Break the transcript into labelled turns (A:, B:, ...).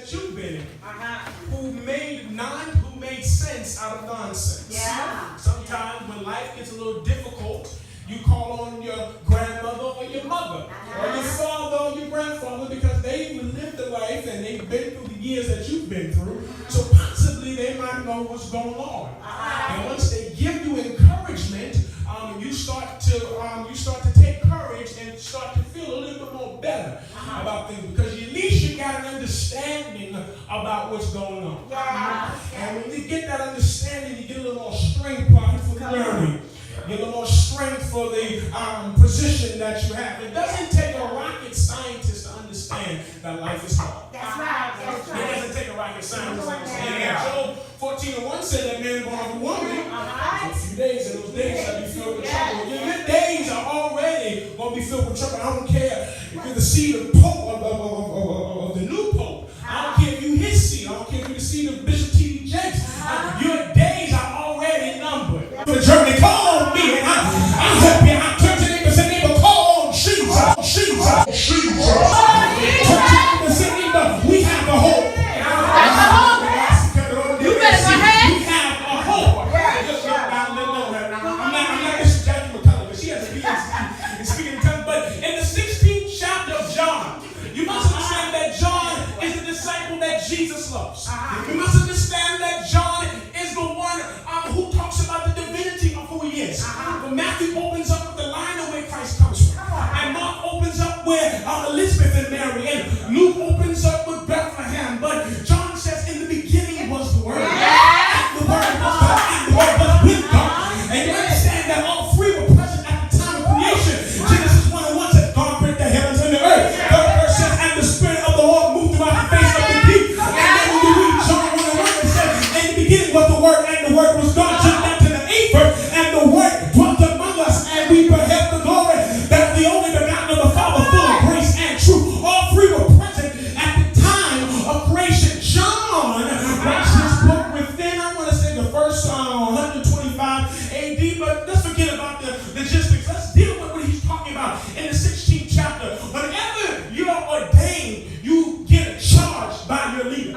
A: that you've been in, who made sense out of nonsense.
B: Yeah.
A: Sometimes when life gets a little difficult, you call on your grandmother or your mother or your father or your grandfather because they lived the life and they've been through the years that you've been through. So possibly they might know what's going on. And once they give you encouragement, you start to take courage and start to feel a little bit more better about things because at least you got an understanding about what's going on. And when you get that understanding, you get a little more strength for learning. You get a little more strength for the position that you have. It doesn't take a rocket scientist to understand that life is hard.
B: That's right. That's right.
A: It doesn't take a rocket scientist to understand that. Job 14:1 said that man born of a woman. For a few days, and those days shall be filled with trouble. Your days are already going to be filled with trouble. I don't care if you're the seed of Pope of the new Pope. I don't care if you his seed. I don't care if you're the seed of Bishop T.D. Jakes. Your days are already numbered. The journey, call on me, and I hope you. I turn to neighbor and say, neighbor, call on Jesus. Jesus. Turn to neighbor and say, neighbor, we have a hope.
B: You better go ahead.
A: We have a hope. I'm not Mr. Jackie McCullough, but she has a PhD in speaking in tongues. But in the 16th chapter of John, you must understand that John is the disciple that Jesus loves. You must understand that John is the one who talks about the divinity of who he is. But Matthew opens up with the line of where Christ comes from. And Mark opens up where Elizabeth and Mary. And Luke opens up with Bethlehem. But John says in the beginning was the Word. And the Word was God. And the Word was with God. And you understand that all three were present at the time of creation. Genesis 1:1 says God created the heavens and the earth. Third verse says, and the Spirit of the Lord moved throughout the face of the deep. And then when you read John 1:1, it says, in the beginning was the Word, and the Word was God. Jump down to the 8th verse, and the Word dwelt among us, and we beheld the glory that the only begotten of the Father, full of grace and truth. All three were present at the time of creation. John writes his book within, I want to say, the first 125 AD, but let's forget about the logistics. Let's deal with what he's talking about in the 16th chapter. Whenever you're ordained, you get charged by your leader.